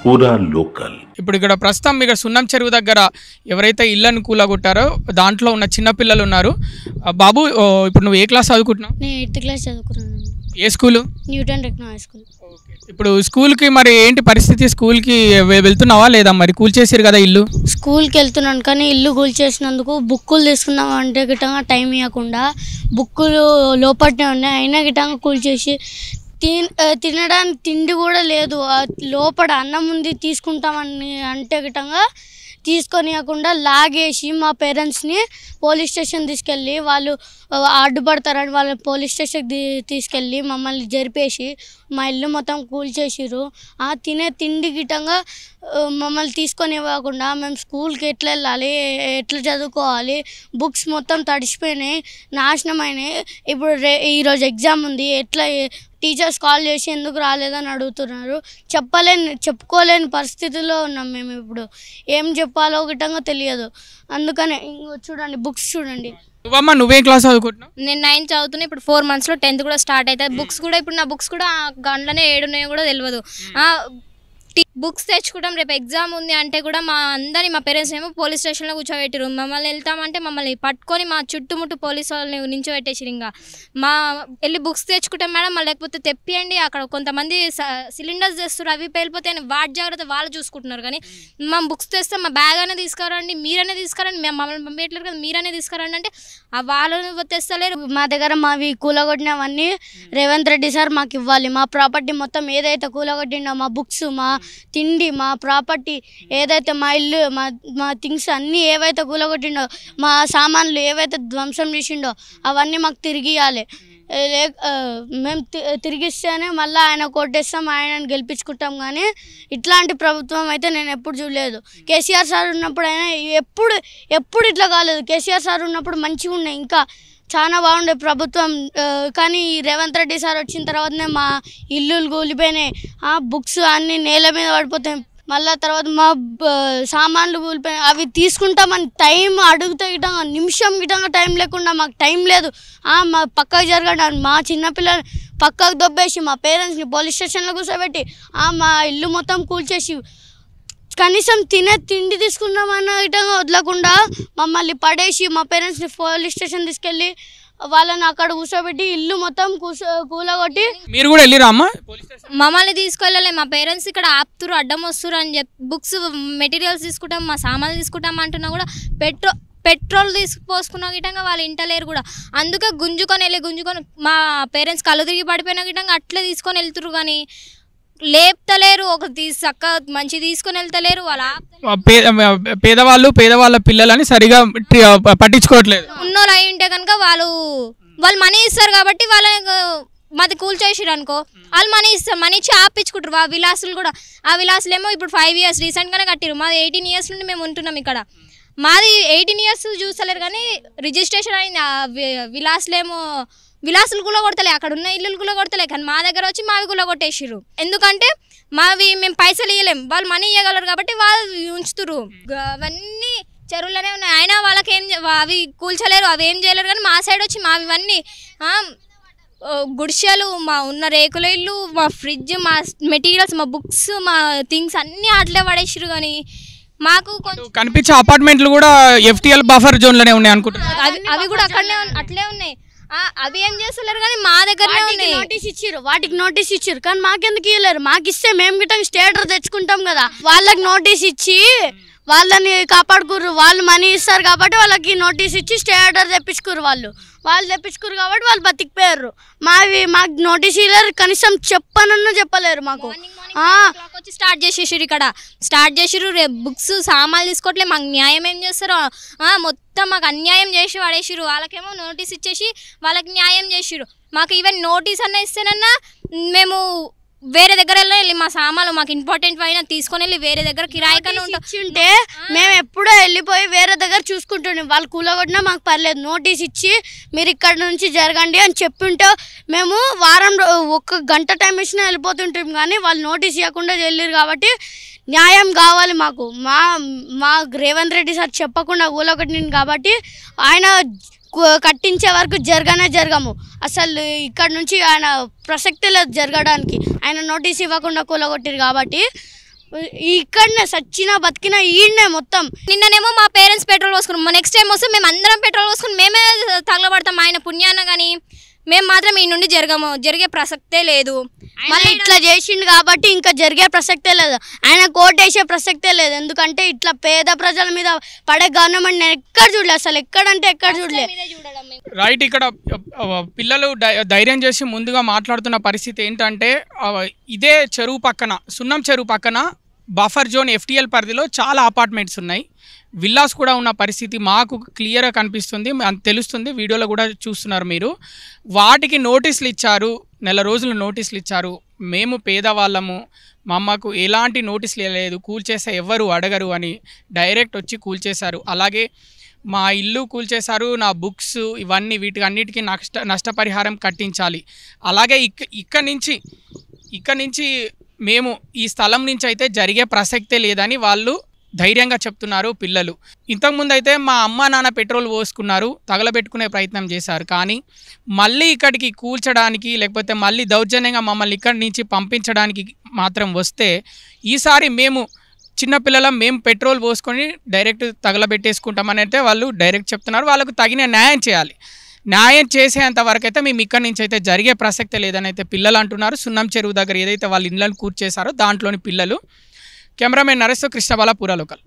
పూరా లోకల్. ఇప్పుడు ఇక్కడ ప్రస్తుతం ఇక్కడ సున్నం చెరువు దగ్గర ఎవరైతే ఇళ్లను కూలగొట్టారో దాంట్లో ఉన్న చిన్నపిల్లలు ఉన్నారు. బాబు, ఇప్పుడు నువ్వు ఏ క్లాస్ చదువుకుంటున్నావు? నేను 8th క్లాస్ చదువుకున్నాను. ఏ school? Newton Techno High School. ఇప్పుడు స్కూల్కి మరి ఏంటి పరిస్థితి? స్కూల్కి వెళ్తున్నావా లేదా? మరి కూల్ చేసారు కదా ఇల్లు. స్కూల్కి వెళ్తున్నాను కానీ ఇల్లు కూల్ చేసినందుకు బుక్కులు తీసుకుందాం అంటే గిట్టంగా టైం ఇవ్వకుండా బుక్కులు లోపలనే ఉన్నాయి, అయినా గిట్టంగా కూల్ చేసి తినడానికి తిండి కూడా లేదు. లోపల అన్నం ఉంది తీసుకుంటామని అంటే గిట్టంగా తీసుకొనియకుండా లాగేసి మా పేరెంట్స్ని పోలీస్ స్టేషన్ తీసుకెళ్ళి వాళ్ళు అడ్డుపడతారని వాళ్ళ పోలీస్ స్టేషన్కి తీసుకెళ్ళి మమ్మల్ని జరిపేసి మా ఇల్లు మొత్తం కూల్చేసిర్రు. తినే తిండి గిట్టంగా మమ్మల్ని తీసుకొని ఇవ్వకుండా మేము స్కూల్కి ఎట్లా వెళ్ళాలి, ఎట్లా చదువుకోవాలి, బుక్స్ మొత్తం తడిసిపోయినాయి, నాశనమైనాయి. ఇప్పుడు ఈరోజు ఎగ్జామ్ ఉంది, ఎట్లా టీచర్స్ కాల్ చేసి ఎందుకు రాలేదని అడుగుతున్నారు. చెప్పుకోలేని పరిస్థితిలో ఉన్నాం మేము. ఇప్పుడు ఏం చెప్పాలో గిట్టంగా తెలియదు. అందుకని చూడండి బుక్స్ చూడండి. నువ్వే క్లాస్ చదువుకుంటున్నావు? నేను 9th చదువుతున్నా. ఇప్పుడు 4 monthsలో 10th కూడా స్టార్ట్ అవుతుంది. బుక్స్ కూడా ఇప్పుడు నా బుక్స్ కూడా గంటలోనే 7 ఉన్నాయో కూడా తెలియదు. బుక్స్ తెచ్చుకుంటాం, రేపు ఎగ్జామ్ ఉంది అంటే కూడా మా పేరెంట్స్ ఏమో పోలీస్ స్టేషన్లో కూర్చోబెట్టారు. మమ్మల్ని వెళ్తామంటే మమ్మల్ని పట్టుకొని మా చుట్టుముట్టు పోలీసు వాళ్ళని నించోబెట్టేసారు. ఇంకా వెళ్ళి బుక్స్ తెచ్చుకుంటాం మేడం, లేకపోతే తెప్పియండి, అక్కడ కొంతమంది సిలిండర్స్ తెస్తారు, అవి పేలిపోతే వాటి జాగ్రత్త వాళ్ళు చూసుకుంటున్నారు. కానీ మేము బుక్స్ తెస్తాం, మా బ్యాగ్ అనేది తీసుకురండి, మీరనే తీసుకురండి, మేము మమ్మల్ని పంపించట్లేదు కదా, మీరనే తీసుకురండి అంటే వాళ్ళు తెస్తలేరు. మా దగ్గర మావి కూలగొట్టినవన్నీ రేవంత్ రెడ్డి సార్ మాకు ఇవ్వాలి. మా ప్రాపర్టీ మొత్తం ఏదైతే కూలగొట్టిండో, మా బుక్స్, మా తిండి, మా ప్రాపర్టీ ఏదైతే, మా ఇల్లు, మా థింగ్స్ అన్నీ ఏవైతే కూలగొట్టిండో, మా సామాన్లు ఏవైతే ధ్వంసం చేసిండో అవన్నీ మాకు తిరిగి ఇవ్వాలి. మేము తిరిగిస్తేనే మళ్ళీ ఆయన కొట్టేస్తాం, ఆయనను గెలిపించుకుంటాం. కానీ ఇట్లాంటి ప్రభుత్వం అయితే నేను ఎప్పుడు చూడలేదు. కేసీఆర్ సార్ ఉన్నప్పుడు అయినా ఎప్పుడు ఇట్లా కాలేదు. కేసీఆర్ సార్ ఉన్నప్పుడు మంచిగా ఉన్నాయి, ఇంకా చాలా బాగుండే ప్రభుత్వం. కానీ రేవంత్ రెడ్డి సార్ వచ్చిన తర్వాతనే మా ఇల్లులు కూలిపోయినాయి, బుక్స్ అన్నీ నేల మీద పడిపోతాయి, మళ్ళీ తర్వాత మా సామాన్లు కూలిపోయినాయి. అవి తీసుకుంటామని టైం అడుగుతే గిట్టంగా నిమిషం గిట్టంగా టైం లేకుండా మాకు టైం లేదు, మా పక్కకు జరగడానికి మా చిన్నపిల్లలు పక్కకు దొబ్బేసి మా పేరెంట్స్ని పోలీస్ స్టేషన్లో కూర్చోబెట్టి మా ఇల్లు మొత్తం కూల్చేసి కనీసం తినే తిండి తీసుకుందామన్న విధంగా వదలకుండా మమ్మల్ని పడేసి మా పేరెంట్స్ని పోలీస్ స్టేషన్ తీసుకెళ్ళి వాళ్ళని అక్కడ కూర్చోబెట్టి ఇల్లు మొత్తం కూలగొట్టి. మీరు కూడా వెళ్ళిరా అమ్మ? మమ్మల్ని తీసుకెళ్ళలే, మా పేరెంట్స్ ఇక్కడ ఆపుతురు, అడ్డం వస్తురు అని చెప్పి బుక్స్ మెటీరియల్స్ తీసుకుంటాం, మా సామాన్లు తీసుకుంటాం అంటున్నా కూడా పెట్రోల్ తీసుకుపోసుకున్న గిట్టంగా వాళ్ళు ఇంటలేరు కూడా. అందుకే గుంజుకొని మా పేరెంట్స్ కళ్ళు తిరిగి పడిపోయిన గిట్టంగా అట్లే తీసుకొని వెళ్తురు. కానీ లేపుతలేరు, ఒక చక్క మంచి తీసుకొని వెళ్తలేరు. పేదవాళ్ళ పిల్లలని సరిగా పట్టించుకోవట్లేదు. ఉన్నోళ్ళు అయి ఉంటే కనుక వాళ్ళు మనీ ఇస్తారు కాబట్టి మాది కూల్ చేసిరు అనుకో, వాళ్ళు మనీ ఇస్తారు, మనీ ఇచ్చి ఆపించుకుంటారు. ఆ విలాసులు కూడా, ఆ విలాసులు ఏమో ఇప్పుడు 5 years రీసెంట్గానే కట్టిరు. మాది 18 years నుండి మేము ఉంటున్నాం ఇక్కడ. మాది 18 years చూస్తలేరు కానీ రిజిస్ట్రేషన్ అయింది. విలాసులు కూడా కొడతలే, అక్కడ ఉన్న ఇల్లులు కూడా కొడతలే, కానీ మా దగ్గర వచ్చి మావి కూడా కొట్టేసిర్రు. ఎందుకంటే మేము పైసలు ఇవ్వలేము, వాళ్ళు మనీ ఇవ్వగలరు కాబట్టి వాళ్ళు ఉంచుతురు. అవన్నీ చెరువులోనే ఉన్నాయి, అయినా వాళ్ళకి అవి కూల్చలేరు, అవి ఏం చేయలేరు. కానీ మా సైడ్ వచ్చి మావి ఇవన్నీ గుడిసెలు, మా ఉన్న రేకుల ఇల్లు, మా ఫ్రిడ్జ్, మా మెటీరియల్స్, మా బుక్స్, మా థింగ్స్ అన్నీ అట్లే పడేసిరు. కానీ మాకు కనిపించే అపార్ట్మెంట్లు కూడా FTL బఫర్ జోన్లోనే ఉన్నాయి అనుకుంటున్నాను. అవి కూడా అట్లే ఉన్నాయి. అవి ఏం చేస్తలేరు కానీ మా దగ్గర వాటికి నోటీస్ ఇచ్చారు కానీ మాకెందుకు ఇవ్వలేరు? మాకు ఇస్తే మేము గిట్ట స్టేటర్ తెచ్చుకుంటాం కదా. వాళ్ళకి నోటీస్ ఇచ్చి వాళ్ళని కాపాడుకుర్రు, వాళ్ళు మనీ ఇస్తారు కాబట్టి వాళ్ళకి నోటీస్ ఇచ్చి స్టే ఆర్డర్ తెప్పించుకుర్రు. వాళ్ళు తెప్పించుకుర్రు కాబట్టి వాళ్ళు బతికిపోయారు. మాకు నోటీస్ ఇవ్వలేరు, కనీసం చెప్పనన్నా చెప్పలేరు మాకు. వచ్చి స్టార్ట్ చేసిర్రు రేపు బుక్స్ సామాన్లు తీసుకోవట్లే, మాకు న్యాయం ఏం చేస్తారు? మొత్తం మాకు అన్యాయం చేసి పడేసిర్రు. వాళ్ళకేమో నోటీస్ ఇచ్చేసి వాళ్ళకి న్యాయం చేసిర్రు. మాకు ఈవెన్ నోటీస్ అన్న ఇస్తేనన్నా మేము వేరే దగ్గర వెళ్ళి మా సామాన్లు మాకు ఇంపార్టెంట్ అయినా తీసుకొని వెళ్ళి వేరే దగ్గర కిరాయికన్నా ఉంటే మేము ఎప్పుడో వెళ్ళిపోయి వేరే దగ్గర చూసుకుంటుండే. వాళ్ళు కూలగొట్టినా మాకు పర్లేదు, నోటీస్ ఇచ్చి మీరు ఇక్కడ నుంచి జరగండి అని చెప్పింటే మేము వారం 1 గంట టైం ఇచ్చినా వెళ్ళిపోతుంటాం. కానీ వాళ్ళు నోటీస్ ఇవ్వకుండా వెళ్ళారు కాబట్టి న్యాయం కావాలి మాకు. మా రేవంత్ రెడ్డి సార్ చెప్పకుండా కూలగొట్టింది కాబట్టి ఆయన కట్టించే వరకు జరగము. అసలు ఇక్కడ నుంచి ఆయన ప్రసక్తి లేదు జరగడానికి. ఆయన నోటీస్ ఇవ్వకుండా కూలగొట్టారు కాబట్టి ఇక్కడనే సచ్చినా బతికినా ఈయన్నే మొత్తం. నిన్ననేమో మా పేరెంట్స్ పెట్రోల్ పోసుకున్నాం, నెక్స్ట్ టైం వస్తే మేము అందరం పెట్రోల్ పోసుకుని మేమే తగలబడతాం ఆయన పుణ్యాన. కానీ మేము మాత్రం ఈ నుండి జరిగే ప్రసక్తే లేదు. మళ్ళీ ఇట్లా చేసిండు కాబట్టి ఇంకా జరిగే ప్రసక్తే లేదు. ఆయన కోటేసే ప్రసక్తే లేదు. ఎందుకంటే ఇట్లా పేద ప్రజల మీద పడే గవర్నమెంట్ నేను ఎక్కడ చూడలే, అసలు ఎక్కడంటే ఎక్కడ చూడలే. రైట్. ఇక్కడ పిల్లలు ధైర్యం చేసి ముందుగా మాట్లాడుతున్న పరిస్థితి ఏంటంటే ఇదే చెరువు పక్కన, సున్నం చెరువు పక్కన బఫర్ జోన్ FTL పరిధిలో చాలా అపార్ట్మెంట్స్ ఉన్నాయి, విల్లాస్ కూడా ఉన్న పరిస్థితి మాకు క్లియర్గా కనిపిస్తుంది, తెలుస్తుంది. వీడియోలో కూడా చూస్తున్నారు మీరు. వాటికి నోటీసులు ఇచ్చారు, నెల రోజులు నోటీసులు ఇచ్చారు. మేము పేదవాళ్ళము, మా అమ్మకు ఎలాంటి నోటీసులు లేదు, కూల్చేస్తే ఎవ్వరు అడగరు అని డైరెక్ట్ వచ్చి కూల్చేశారు. అలాగే మా ఇల్లు కూల్చేశారు, నా బుక్స్ ఇవన్నీ వీటికి అన్నిటికీ నష్టపరిహారం కట్టించాలి. అలాగే ఇక్కడ నుంచి మేము ఈ స్థలం నుంచి అయితే జరిగే ప్రసక్తే లేదని వాళ్ళు ధైర్యంగా చెప్తున్నారు పిల్లలు. ఇంతకుముందు అయితే మా అమ్మ నాన్న పెట్రోల్ పోసుకున్నారు, తగలబెట్టుకునే ప్రయత్నం చేశారు. కానీ మళ్ళీ ఇక్కడికి కూల్చడానికి లేకపోతే మళ్ళీ దౌర్జన్యంగా మమ్మల్ని ఇక్కడి నుంచి పంపించడానికి మాత్రం వస్తే ఈసారి మేము చిన్నపిల్లలం, మేము పెట్రోల్ పోసుకొని డైరెక్ట్ తగలబెట్టేసుకుంటామని అయితే వాళ్ళు డైరెక్ట్ చెప్తున్నారు. వాళ్ళకు తగిన న్యాయం చేయాలి. న్యాయం చేసేంత వరకు అయితే మేము ఇక్కడి నుంచి అయితే జరిగే ప్రసక్తే లేదని అయితే పిల్లలు అంటున్నారు. సున్నం చెరువు దగ్గర ఏదైతే వాళ్ళ ఇళ్ళను కూర్చేశారో దాంట్లోని పిల్లలు. కెమెరామెన్ నరేష్తో కృష్ణబాల, పూరా లోకల్.